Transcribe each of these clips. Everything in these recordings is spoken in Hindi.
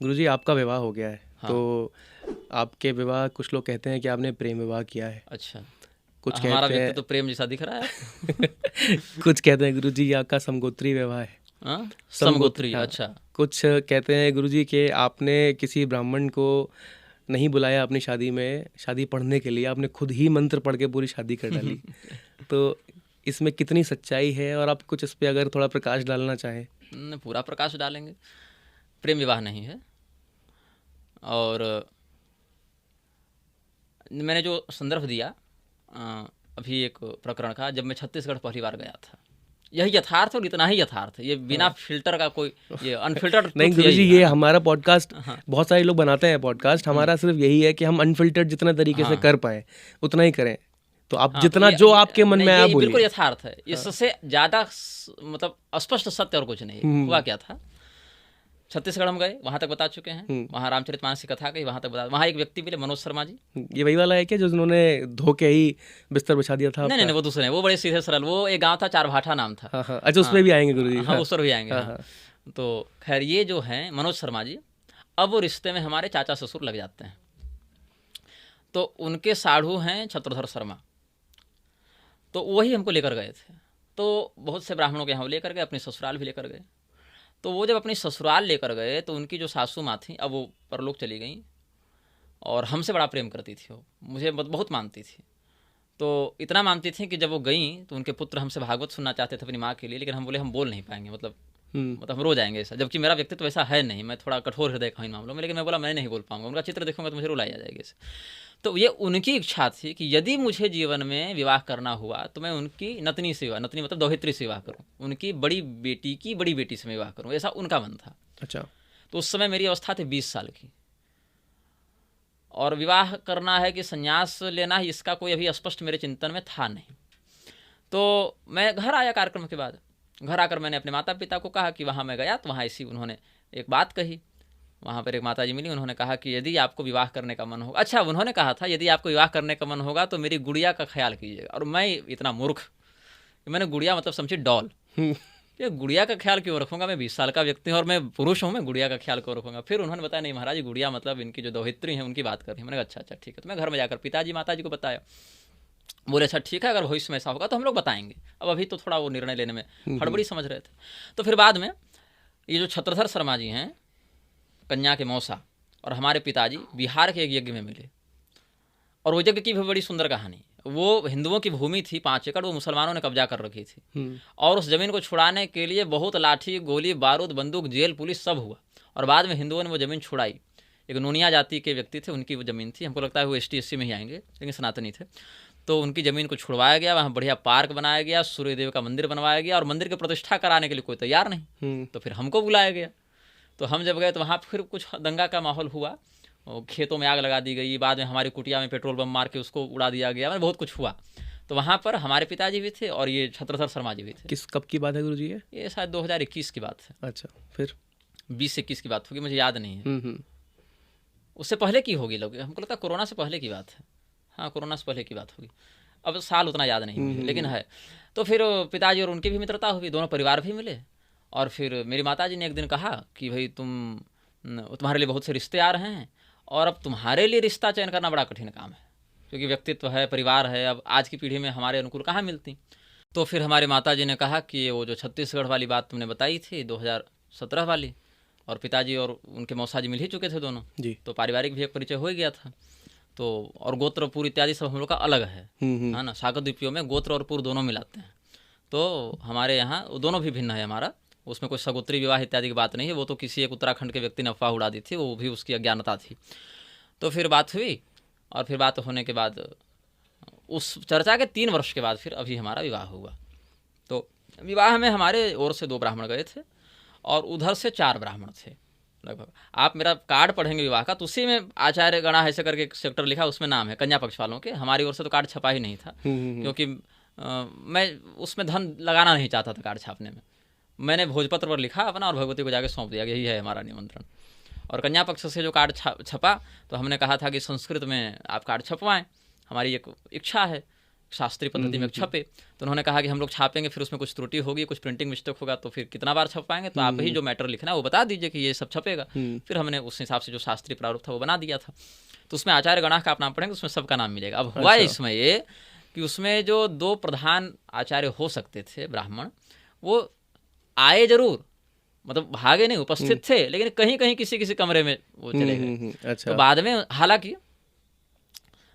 गुरुजी आपका विवाह हो गया है, हाँ। तो आपके विवाह कुछ लोग कहते हैं कि आपने प्रेम विवाह किया है, अच्छा, कुछ हमारा कहते व्यक्ति हैं तो प्रेम जैसा दिख रहा है आपको। कुछ कहते हैं गुरुजी ये आपका समगोत्री विवाह है। हाँ, समगोत्री, समगोत्री, हाँ। अच्छा। कुछ कहते हैं गुरुजी कि आपने किसी ब्राह्मण को नहीं बुलाया अपनी शादी में, शादी पढ़ने के लिए आपने खुद ही मंत्र पढ़ के पूरी शादी कर डाली। तो इसमें कितनी सच्चाई है, और आप कुछ इस पे अगर थोड़ा प्रकाश डालना चाहें। पूरा प्रकाश डालेंगे। प्रेम विवाह नहीं है। और मैंने जो संदर्भ दिया अभी एक प्रकरण का, जब मैं छत्तीसगढ़ पहली बार गया था, यही यथार्थ और इतना ही यथार्थ है, ये बिना फिल्टर का कोई, ये अनफिल्टर्ड नहीं ट्रुथ गुरुजी, यही ये है ना। हमारा पॉडकास्ट, हाँ। बहुत सारे लोग बनाते हैं पॉडकास्ट, हमारा सिर्फ यही है कि हम अनफिल्टर्ड जितना तरीके से हाँ। कर पाए उतना ही करें। तो आप हाँ, तो जितना जो आपके मन नहीं, में आया ये बिल्कुल बोलिए। यथार्थ है। इससे ज़्यादा मतलब स्पष्ट सत्य और कुछ नहीं। हुआ क्या था, छत्तीसगढ़ हम गए, वहाँ तक बता चुके हैं, वहाँ रामचरितमानस की कथा गई, वहाँ तक बता। वहाँ एक व्यक्ति मिले, मनोज शर्मा जी। ये वही वाला है क्या जो जिन्होंने धोके ही बिस्तर बिछा दिया था नहीं आपका? नहीं, वो दूसरे हैं, वो बड़े सीधे सरल। वो एक गांव था, चारभाठा नाम था। हाँ हाँ, अच्छा, उस पर भी आएंगे गुरुजी। हाँ, उस पर भी आएंगे। हाँ हाँ, हाँ। तो खैर ये जो हैं मनोज शर्मा जी, अब वो रिश्ते में हमारे चाचा ससुर लग जाते हैं। तो उनके साढ़ू हैं छत्रधर शर्मा, तो वही हमको लेकर गए थे। तो बहुत से ब्राह्मणों के यहाँ वो लेकर गए, अपनी ससुराल भी लेकर गए। तो वो जब अपनी ससुराल लेकर गए, तो उनकी जो सासू माँ थी, अब वो परलोक चली गई, और हमसे बड़ा प्रेम करती थी वो, मुझे बहुत मानती थी। तो इतना मानती थी कि जब वो गई तो उनके पुत्र हमसे भागवत सुनना चाहते थे अपनी माँ के लिए, लेकिन हम बोले हम बोल नहीं पाएंगे, मतलब हम रो जाएंगे ऐसा, जबकि मेरा व्यक्तित्व वैसा है नहीं, मैं थोड़ा कठोर हृदय का इन मामलों में, लेकिन मैं बोला मैं नहीं बोल पाऊंगा, उनका चित्र देखूंगा तो मुझे रुलाई आ जाएगी। तो ये उनकी इच्छा थी कि यदि मुझे जीवन में विवाह करना हुआ तो मैं उनकी नतनी से विवाह, नतनी मतलब दोहित्री से विवाह करूँ, उनकी बड़ी बेटी की बड़ी बेटी से मैं विवाह करूँ, ऐसा उनका मन था। अच्छा। तो उस समय मेरी अवस्था थी 20 साल की, और विवाह करना है कि संन्यास लेना है, इसका कोई अभी स्पष्ट मेरे चिंतन में था नहीं। तो मैं घर आया कार्यक्रम के बाद, घर आकर मैंने अपने माता पिता को कहा कि वहाँ मैं गया, तो वहाँ ऐसी उन्होंने एक बात कही। वहाँ पर एक माता जी मिली, उन्होंने कहा कि यदि आपको विवाह करने का मन होगा, अच्छा उन्होंने कहा था यदि आपको विवाह करने का मन होगा तो मेरी गुड़िया का ख्याल कीजिएगा। और मैं इतना मूर्ख, मैंने गुड़िया मतलब समझी डॉल, ये गुड़िया का ख्याल क्यों रखूंगा, मैं 20 साल का व्यक्ति हूँ और मैं पुरुष हूँ, मैं गुड़िया का ख्याल क्यों रखूंगा। फिर उन्होंने बताया नहीं महाराज, गुड़िया मतलब इनकी जो दोहित्री है उनकी बात कर रही है। मैंने कहा अच्छा अच्छा ठीक है। तो मैं घर में जाकर पिताजी माताजी को बताया, बोले अच्छा ठीक है, अगर भविष्य में ऐसा होगा तो हम लोग बताएंगे। अब अभी तो थोड़ा वो निर्णय लेने में हड़बड़ी समझ रहे थे। तो फिर बाद में ये जो छत्रधर शर्मा जी हैं, कन्या के मौसा, और हमारे पिताजी बिहार के एक यज्ञ में मिले, और वो यज्ञ की भी बड़ी सुंदर कहानी। वो हिंदुओं की भूमि थी 5 एकड़, वो मुसलमानों ने कब्जा कर रखी थी, और उस जमीन को छुड़ाने के लिए बहुत लाठी गोली बारूद बंदूक जेल पुलिस सब हुआ, और बाद में हिंदुओं ने वो ज़मीन छुड़ाई। एक नूनिया जाति के व्यक्ति थे, उनकी वो ज़मीन थी, हमको लगता है वो ST SC में ही आएंगे, लेकिन सनातनी थे। तो उनकी ज़मीन को छुड़वाया गया, वहाँ बढ़िया पार्क बनाया गया, सूर्यदेव का मंदिर बनवाया गया, और मंदिर की प्रतिष्ठा कराने के लिए कोई तैयार नहीं। तो फिर हमको बुलाया गया। तो हम जब गए तो वहाँ फिर कुछ दंगा का माहौल हुआ, खेतों में आग लगा दी गई, बाद में हमारी कुटिया में पेट्रोल बम मार के उसको उड़ा दिया गया, मतलब बहुत कुछ हुआ। तो वहाँ पर हमारे पिताजी भी थे और ये छत्रधर शर्मा जी भी थे। किस कब की बात है गुरुजी ये शायद 2021 की बात है। अच्छा, फिर 20-21 की बात होगी, मुझे याद नहीं है। उससे पहले की होगी, लोग हमको लगता है कोरोना से पहले की बात है। हाँ, कोरोना से पहले की बात होगी, अब साल उतना याद नहीं मुझे, लेकिन है। तो फिर पिताजी और उनकी भी मित्रता हुई, दोनों परिवार भी मिले। और फिर मेरी माताजी ने एक दिन कहा कि भाई तुम्हारे लिए बहुत से रिश्ते आ रहे हैं, और अब तुम्हारे लिए रिश्ता चयन करना बड़ा कठिन काम है, क्योंकि व्यक्तित्व है, परिवार है, अब आज की पीढ़ी में हमारे अनुकूल कहाँ मिलती। तो फिर हमारे माताजी ने कहा कि वो जो छत्तीसगढ़ वाली बात तुमने बताई थी 2017 वाली, और पिताजी और उनके मौसा जी मिल ही चुके थे दोनों जी, तो पारिवारिक भी एक परिचय हो ही गया था। तो और गोत्र पुर इत्यादि सब हम लोग का अलग है ना, सागर द्वीपियों में गोत्र और पुर दोनों मिलाते हैं। तो हमारे यहाँ दोनों भी भिन्न है हमारा, उसमें कोई सगोत्री विवाह इत्यादि की बात नहीं है, वो तो किसी एक उत्तराखंड के व्यक्ति ने अफवाह उड़ा दी थी, वो भी उसकी अज्ञानता थी। तो फिर बात हुई, और फिर बात होने के बाद उस चर्चा के 3 वर्ष के बाद फिर अभी हमारा विवाह हुआ। तो विवाह में हमारे ओर से 2 ब्राह्मण गए थे और उधर से 4 ब्राह्मण थे लगभग। आप मेरा कार्ड पढ़ेंगे विवाह का, तो उसी में आचार्य गणा ऐसे करके एक सेक्टर लिखा, उसमें नाम है कन्या पक्ष वालों के। हमारी ओर से तो कार्ड छपा ही नहीं था, क्योंकि मैं उसमें धन लगाना नहीं चाहता था कार्ड छापने में। मैंने भोजपत्र पर लिखा अपना और भगवती को जाके सौंप दिया, यही है हमारा निमंत्रण। और कन्या पक्ष से जो कार्ड छपा, तो हमने कहा था कि संस्कृत में आप कार्ड छपवाएं, हमारी एक इच्छा है। शास्त्रीय पद्धति में छपे। तो उन्होंने कहा कि हम लोग छापेंगे, फिर उसमें कुछ त्रुटि होगी, कुछ प्रिंटिंग मिस्टेक होगा, तो फिर कितना बार छप पाएंगे, तो आप ही जो मैटर लिखना है वो बता दीजिए कि ये सब छपेगा। फिर हमने उस हिसाब से जो शास्त्रीय प्रारूप था वो बना दिया था। तो उसमें आचार्य गणाह का आप नाम पढ़ेंगे, उसमें सबका नाम मिलेगा। अब हुआ इसमें ये कि उसमें जो 2 प्रधान आचार्य हो सकते थे ब्राह्मण, वो आए जरूर, मतलब भागे नहीं, उपस्थित थे, लेकिन कहीं कहीं किसी किसी कमरे में वो चले गए। अच्छा। तो बाद में हालांकि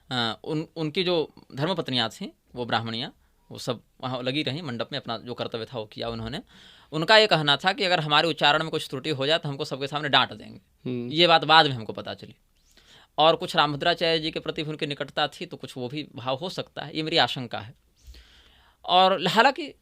उनकी जो धर्मपत्नियां थीं वो ब्राह्मणियां, वो सब वहाँ लगी रहीं मंडप में, अपना जो कर्तव्य था वो किया उन्होंने। उनका ये कहना था कि अगर हमारे उच्चारण में कुछ त्रुटि हो जाए तो हमको सबके सामने डांट देंगे। ये बात बाद में हमको पता चली। और कुछ रामभद्राचार्य जी के प्रति उनकी निकटता थी, तो कुछ वो भी भाव हो सकता है, ये मेरी आशंका है। और हालांकि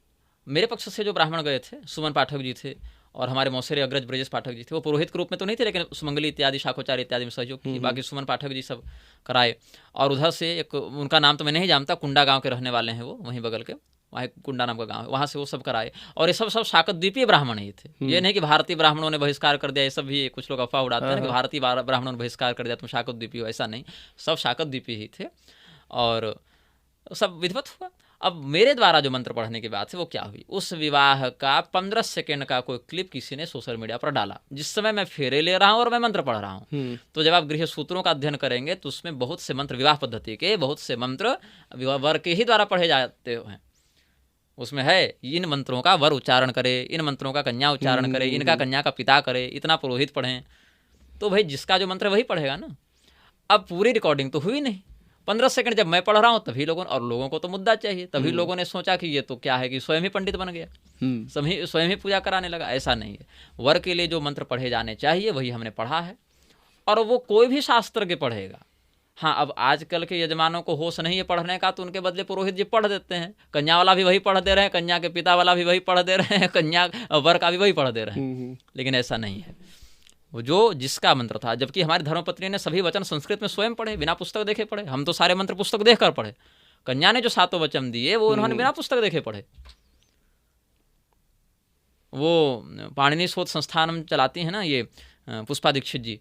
मेरे पक्ष से जो ब्राह्मण गए थे, सुमन पाठक जी थे और हमारे मौसेरे अग्रज ब्रजेश पाठक जी थे, वो पुरोहित के रूप में तो नहीं थे, लेकिन सुमंगली इत्यादि शाखोचार्य इत्यादि में सहयोग की। बाकी सुमन पाठक जी सब कराए। और उधर से एक, उनका नाम तो मैं नहीं जानता, कुंडा गांव के रहने वाले हैं वो, वहीं बगल के, वहाँ एक कुंडा नाम का गांव है, वहाँ से वो सब कराए। और ये सब शाकतद्वीपीय ब्राह्मण ही थे। ये नहीं कि भारतीय ब्राह्मणों ने बहिष्कार कर दिया, ये सब भी कुछ लोग अफवाह उड़ाते हैं कि भारतीय ब्राह्मणों ने बहिष्कार कर दिया तुम शाकतद्वीपीय हो, ऐसा नहीं, सब शाकतद्वीपीय ही थे और सब विधिवत हुआ। अब मेरे द्वारा जो मंत्र पढ़ने की बात है वो क्या हुई, उस विवाह का 15 सेकेंड का कोई क्लिप किसी ने सोशल मीडिया पर डाला, जिस समय मैं फेरे ले रहा हूँ और मैं मंत्र पढ़ रहा हूँ। तो जब आप गृह सूत्रों का अध्ययन करेंगे तो उसमें बहुत से मंत्र, विवाह पद्धति के बहुत से मंत्र वर के ही द्वारा पढ़े जाते हैं। उसमें है इन मंत्रों का वर उच्चारण करे, इन मंत्रों का कन्या उच्चारण करे, इनका कन्या का पिता करे, इतना पुरोहित पढ़ें। तो भाई जिसका जो मंत्र वही पढ़ेगा ना। अब पूरी रिकॉर्डिंग तो हुई नहीं, 15 सेकंड जब मैं पढ़ रहा हूँ तभी और लोगों को तो मुद्दा चाहिए, तभी लोगों ने सोचा कि ये तो क्या है कि स्वयं ही पंडित बन गया, स्वयं ही पूजा कराने लगा। ऐसा नहीं है, वर के लिए जो मंत्र पढ़े जाने चाहिए वही हमने पढ़ा है, और वो कोई भी शास्त्र के पढ़ेगा। हाँ, अब आजकल के यजमानों को होश नहीं है पढ़ने का, तो उनके बदले पुरोहित जी पढ़ देते हैं। कन्या वाला भी वही पढ़ दे रहे हैं, कन्या के पिता वाला भी वही पढ़ दे रहे हैं, कन्या वर का भी वही पढ़ दे रहे हैं। लेकिन ऐसा नहीं है, वो जो जिसका मंत्र था। जबकि हमारी धर्मपत्नी ने सभी वचन संस्कृत में स्वयं पढ़े, बिना पुस्तक देखे पढ़े। हम तो सारे मंत्र पुस्तक देख कर पढ़े। कन्या ने जो 7 वचन दिए वो उन्होंने बिना पुस्तक देखे पढ़े। वो पाणिनि शोध संस्थान चलाती हैं ना ये पुष्पा दीक्षित जी,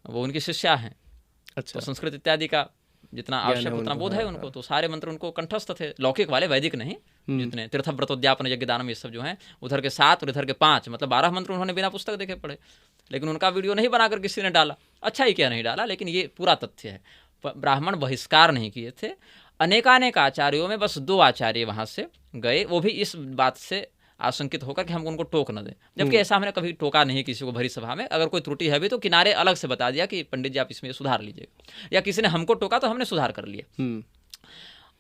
वो उनकी शिष्या हैं। अच्छा। तो संस्कृत इत्यादि का जितना आवश्यक उतना बोध है उनको, तो सारे मंत्र उनको कंठस्थ थे, लौकिक वाले, वैदिक नहीं। जितने तीर्थव्रतोद्यापन यज्ञ दानम ये सब जो हैं, उधर के 7 और इधर के 5, मतलब 12 मंत्र उन्होंने बिना पुस्तक देखे पढ़े। लेकिन उनका वीडियो नहीं बनाकर किसी ने डाला, अच्छा ही क्या नहीं डाला, लेकिन ये पूरा तथ्य है। ब्राह्मण बहिष्कार नहीं किए थे। अनेकानेक आचार्यों में बस 2 आचार्य वहाँ से गए, वो भी इस बात से आशंकित होकर कि हम उनको टोक न दें, जबकि ऐसा हमने कभी टोका नहीं किसी को भरी सभा में। अगर कोई त्रुटि है भी तो किनारे अलग से बता दिया कि पंडित जी आप इसमें सुधार लीजिएगा, या किसी ने हमको टोका तो हमने सुधार कर लिया।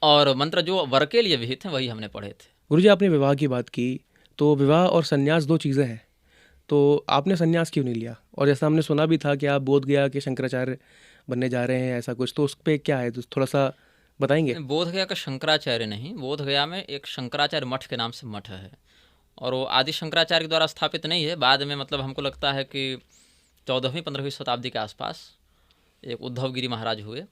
और मंत्र जो वर के लिए विहित हैं वही हमने पढ़े थे। गुरुजी, आपने विवाह की बात की, तो विवाह और संन्यास 2 चीज़ें हैं, तो आपने संन्यास क्यों नहीं लिया? और जैसा हमने सुना भी था कि आप बोध गया के शंकराचार्य बनने जा रहे हैं, ऐसा कुछ, तो उस पर क्या है, तो थोड़ा सा बताएंगे? बोध गया का शंकराचार्य नहीं, बोध गया में एक शंकराचार्य मठ के नाम से मठ है, और वो आदि शंकराचार्य के द्वारा स्थापित नहीं है। बाद में मतलब हमको लगता है कि 14वीं 15वीं शताब्दी के आसपास एक उद्धवगिरी महाराज हुए,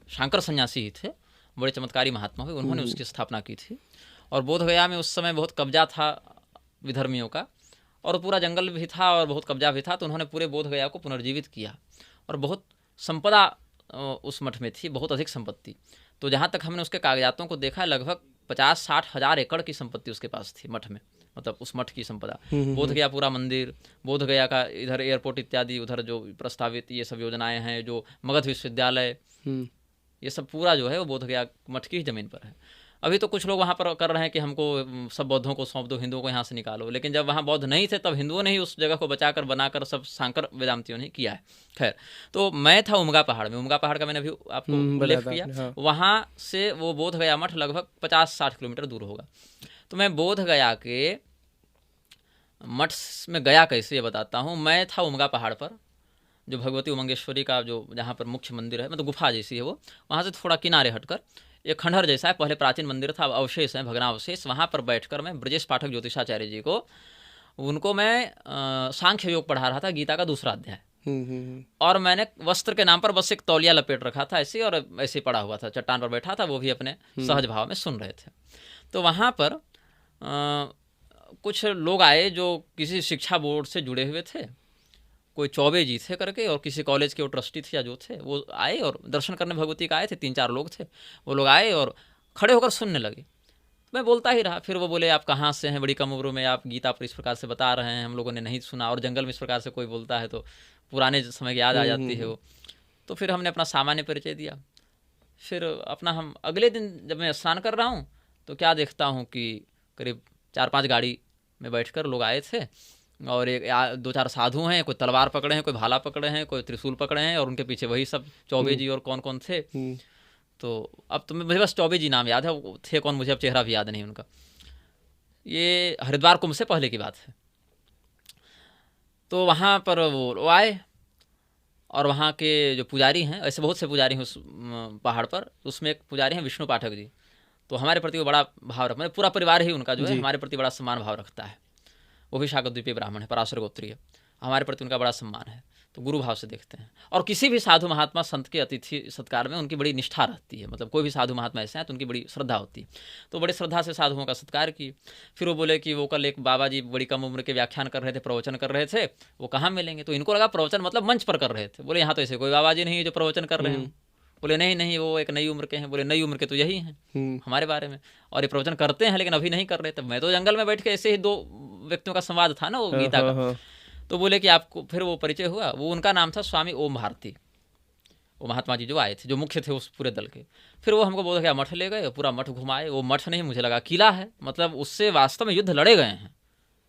शंकर सन्यासी ही थे, बड़े चमत्कारी महात्मा हुए, उन्होंने उसकी स्थापना की थी। और बोध गया में उस समय बहुत कब्जा था विधर्मियों का, और पूरा जंगल भी था और बहुत कब्जा भी था, तो उन्होंने पूरे बोध गया को पुनर्जीवित किया। और बहुत संपदा उस मठ में थी, बहुत अधिक संपत्ति। तो जहाँ तक हमने उसके कागजातों को देखा, लगभग 50-60 हज़ार एकड़ की संपत्ति उसके पास थी मठ में, मतलब उस मठ की संपदा। बोध गया पूरा मंदिर, बोध गया का इधर एयरपोर्ट इत्यादि, उधर जो प्रस्तावित ये सब योजनाएं हैं, जो मगध विश्वविद्यालय, ये सब पूरा जो है वो बोध गया मठ की ही ज़मीन पर है। अभी तो कुछ लोग वहाँ पर कर रहे हैं कि हमको सब बौद्धों को सौंप दो, हिंदुओं को यहाँ से निकालो, लेकिन जब वहाँ बौद्ध नहीं थे तब हिंदुओं ने ही उस जगह को बचाकर बनाकर सब सांकर वेदांतियों ने किया है। खैर, तो मैं था उमगा पहाड़ में, उमगा पहाड़ का मैंने अभी आपको उल्लेख किया। हाँ। वहाँ से वो बोध गया मठ लगभग 50-60 किलोमीटर दूर होगा। तो मैं बोध गया के मठ में गया कैसे ये बताता हूँ। मैं था उमगा पहाड़ पर, जो भगवती उमंगेश्वरी का जो जहाँ पर मुख्य मंदिर है, मतलब गुफा जैसी है वो, वहाँ से थोड़ा किनारे हटकर एक खंडहर जैसा है, पहले प्राचीन मंदिर था, अब अवशेष है, भग्नावशेष। वहाँ पर बैठकर मैं ब्रजेश पाठक ज्योतिषाचार्य जी को, उनको मैं सांख्य योग पढ़ा रहा था, गीता का 2रा अध्याय। और मैंने वस्त्र के नाम पर बस एक तौलिया लपेट रखा था ऐसे, और ऐसे पड़ा हुआ था, चट्टान पर बैठा था, वो भी अपने सहज भाव में सुन रहे थे। तो वहाँ पर कुछ लोग आए जो किसी शिक्षा बोर्ड से जुड़े हुए थे, कोई चौबे जी थे करके, और किसी कॉलेज के वो ट्रस्टी थे या जो थे, वो आए और दर्शन करने भगवती का आए थे। 3-4 लोग थे, वो लोग आए और खड़े होकर सुनने लगे। मैं बोलता ही रहा। फिर वो बोले आप कहाँ से हैं, बड़ी कम उम्र में आप गीता पर इस प्रकार से बता रहे हैं, हम लोगों ने नहीं सुना। और जंगल में इस प्रकार से कोई बोलता है तो पुराने समय की याद आ जाती है वो। तो फिर हमने अपना सामान्य परिचय दिया। फिर अपना हम अगले दिन जब मैं स्नान कर रहा हूँ तो क्या देखता हूँ कि करीब 4-5 गाड़ी में बैठकर लोग आए थे, और एक 2-4 साधु हैं, कोई तलवार पकड़े हैं, कोई भाला पकड़े हैं, कोई त्रिशूल पकड़े हैं, और उनके पीछे वही सब चौबे जी और कौन कौन थे। तो अब तो मुझे बस चौबे जी नाम याद है, वो थे कौन मुझे अब चेहरा भी याद नहीं उनका। ये हरिद्वार कुंभ से पहले की बात है। तो वहाँ पर वो आए, और वहाँ के जो पुजारी हैं, ऐसे बहुत से पुजारी हैं उस पहाड़ पर, उसमें एक पुजारी हैं विष्णु पाठक जी। तो हमारे प्रति वो बड़ा भाव रखते, पूरा परिवार ही उनका जो है हमारे प्रति बड़ा सम्मान भाव रखता है। वो भी शाकद्वीपीय ब्राह्मण है, पराशर गोत्रीय। हमारे प्रति उनका बड़ा सम्मान है, तो गुरु भाव से देखते हैं। और किसी भी साधु महात्मा संत के अतिथि सत्कार में उनकी बड़ी निष्ठा रहती है। मतलब कोई भी साधु महात्मा ऐसे हैं तो उनकी बड़ी श्रद्धा होती है। तो बड़ी श्रद्धा से साधुओं का सत्कार की। फिर वो बोले कि वो कल एक बाबा जी बड़ी कम उम्र के व्याख्यान कर रहे थे, प्रवचन कर रहे थे, वो कहाँ मिलेंगे। तो इनको लगा प्रवचन मतलब मंच पर कर रहे थे। बोले यहाँ तो ऐसे कोई बाबा जी नहीं है जो प्रवचन कर रहे हैं। बोले नहीं नहीं, वो एक नई उम्र के हैं। बोले नई उम्र के तो यही हैं हमारे बारे में, और ये प्रवचन करते हैं लेकिन अभी नहीं कर रहे। तब मैं तो जंगल में बैठ के ऐसे ही 2 व्यक्तियों का संवाद था ना वो गीता का। तो बोले कि आपको, फिर वो परिचय हुआ। वो उनका नाम था स्वामी ओम भारती, वो महात्मा जी जो आए थे, जो मुख्य थे उस पूरे दल के। फिर वो हमको बोला क्या मठ ले गए, पूरा मठ घुमाए। वो मठ नहीं, मुझे लगा किला है। मतलब उससे वास्तव में युद्ध लड़े गए हैं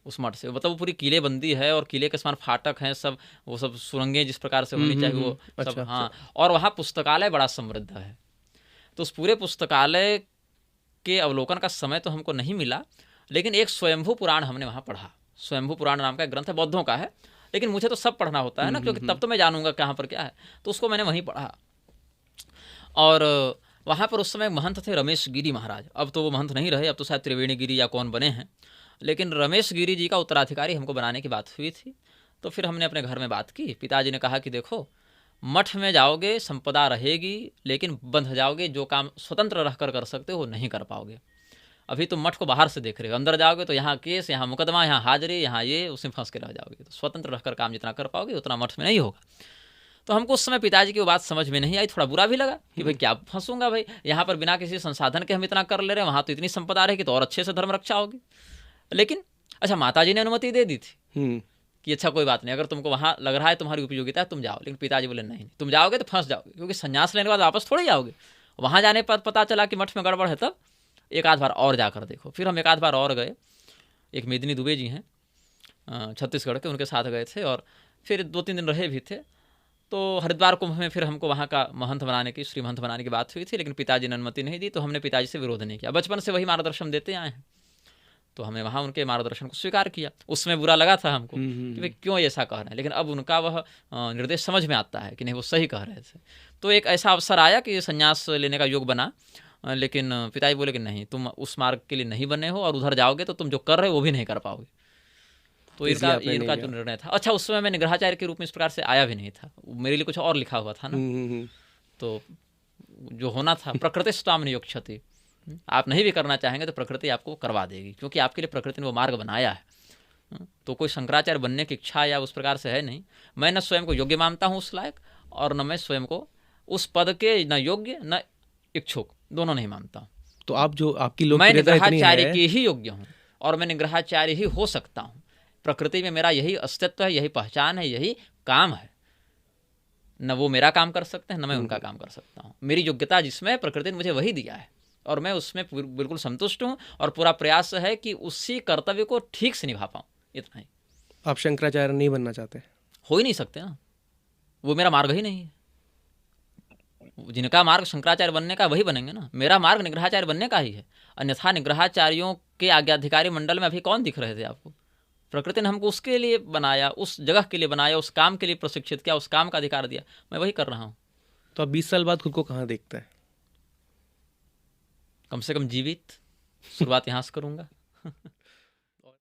उस मठ से। मतलब वो पूरी किले बंदी है, और किले के समान फाटक हैं सब, वो सब सुरंगें जिस प्रकार से होनी चाहिए वो सब। अच्छा, हाँ, और वहाँ पुस्तकालय बड़ा समृद्ध है। तो उस पूरे पुस्तकालय के अवलोकन का समय तो हमको नहीं मिला, लेकिन एक स्वयंभू पुराण हमने वहाँ पढ़ा। स्वयंभू पुराण नाम का एक ग्रंथ है, बौद्धों का है, लेकिन मुझे तो सब पढ़ना होता है ना, क्योंकि तब तो मैं जानूंगा कहाँ पर क्या है। तो उसको मैंने वहीं पढ़ा। और वहाँ पर उस समय महंत थे रमेश गिरी महाराज। अब तो वो महंत नहीं रहे, अब तो शायद त्रिवेणी गिरी या कौन बने हैं। लेकिन रमेश गिरी जी का उत्तराधिकारी हमको बनाने की बात हुई थी। तो फिर हमने अपने घर में बात की। पिताजी ने कहा कि देखो, मठ में जाओगे संपदा रहेगी, लेकिन बंध जाओगे। जो काम स्वतंत्र रहकर कर सकते हो वो नहीं कर पाओगे। अभी तुम मठ को बाहर से देख रहे हो, अंदर जाओगे तो यहाँ केस, यहाँ मुकदमा, यहाँ हाजिरी, यहाँ ये, उसमें फंस के रह जाओगे। तो स्वतंत्र रहकर काम जितना कर पाओगे उतना मठ में नहीं होगा। तो हमको उस समय पिताजी की वो बात समझ में नहीं आई। थोड़ा बुरा भी लगा कि भाई क्या फंसूंगा भाई, यहाँ पर बिना किसी संसाधन के हम इतना कर ले रहे हैं, वहाँ तो इतनी संपदा रहेगी तो और अच्छे से धर्म रक्षा होगी। लेकिन अच्छा, माताजी ने अनुमति दे दी थी कि अच्छा कोई बात नहीं, अगर तुमको वहाँ लग रहा है तुम्हारी उपयोगिता है तुम जाओ। लेकिन पिताजी बोले नहीं, तुम जाओगे तो फंस जाओगे, क्योंकि संन्यास लेने के बाद वापस थोड़े जाओगे। वहाँ जाने पर पता चला कि मठ में गड़बड़ है, तब एक आध बार और जाकर देखो। फिर हम एक आध बार और गए। एक मेदिनी दुबे जी हैं छत्तीसगढ़ के, उनके साथ गए थे, और फिर 2-3 दिन रहे भी थे। तो हरिद्वार कुंभ में फिर हमको वहाँ का महंत बनाने की, श्री महंत बनाने की बात हुई थी, लेकिन पिताजी ने अनुमति नहीं दी। तो हमने पिताजी से विरोध नहीं किया, बचपन से वही मार्गदर्शन देते आए हैं। तो हमने वहाँ उनके मार्गदर्शन को स्वीकार किया। उसमें बुरा लगा था हमको कि भाई क्यों ऐसा कह रहे हैं, लेकिन अब उनका वह निर्देश समझ में आता है कि नहीं वो सही कह रहे थे। तो एक ऐसा अवसर आया कि संन्यास लेने का योग बना, लेकिन पिताजी बोले कि नहीं, तुम उस मार्ग के लिए नहीं बने हो, और उधर जाओगे तो तुम जो कर रहे हो वो भी नहीं कर पाओगे। तो इनका जो निर्णय था। अच्छा, उस समय मैं निग्रहाचार्य के रूप में इस प्रकार से आया भी नहीं था, मेरे लिए कुछ और लिखा हुआ था ना। तो जो होना था, प्रकृति स्वाम नियोक्षति, आप नहीं भी करना चाहेंगे तो प्रकृति आपको करवा देगी, क्योंकि आपके लिए प्रकृति ने वो मार्ग बनाया है। तो कोई शंकराचार्य बनने की इच्छा या उस प्रकार से है नहीं। मैं न स्वयं को योग्य मानता हूँ उस लायक, और न मैं स्वयं को उस पद के न योग्य न इच्छुक, दोनों नहीं मानता हूँ। तो आप जो आपकी मैं निग्रहाचार्य के ही योग्य हूँ, और मैं निग्रहाचार्य ही हो सकता हूँ। प्रकृति में मेरा यही अस्तित्व है, यही पहचान है, यही काम है। न वो मेरा काम कर सकते हैं, न मैं उनका काम कर सकता हूँ। मेरी योग्यता जिसमें प्रकृति ने मुझे वही दिया है, और मैं उसमें बिल्कुल संतुष्ट हूँ, और पूरा प्रयास है कि उसी कर्तव्य को ठीक से निभा पाऊँ, इतना ही। आप शंकराचार्य नहीं बनना चाहते? हो ही नहीं सकते ना, वो मेरा मार्ग ही नहीं है। जिनका मार्ग शंकराचार्य बनने का वही बनेंगे ना, मेरा मार्ग निग्रहाचार्य बनने का ही है। अन्यथा निग्रहाचार्यों के आज्ञाधिकारी मंडल में अभी कौन दिख रहे थे आपको? प्रकृति ने हमको उसके लिए बनाया, उस जगह के लिए बनाया, उस काम के लिए प्रशिक्षित किया, उस काम का अधिकार दिया, मैं वही कर रहा हूँ। तो अब 20 साल बाद खुद को कहाँ देखता है? कम से कम जीवित, शुरुआत यहाँ से करूँगा।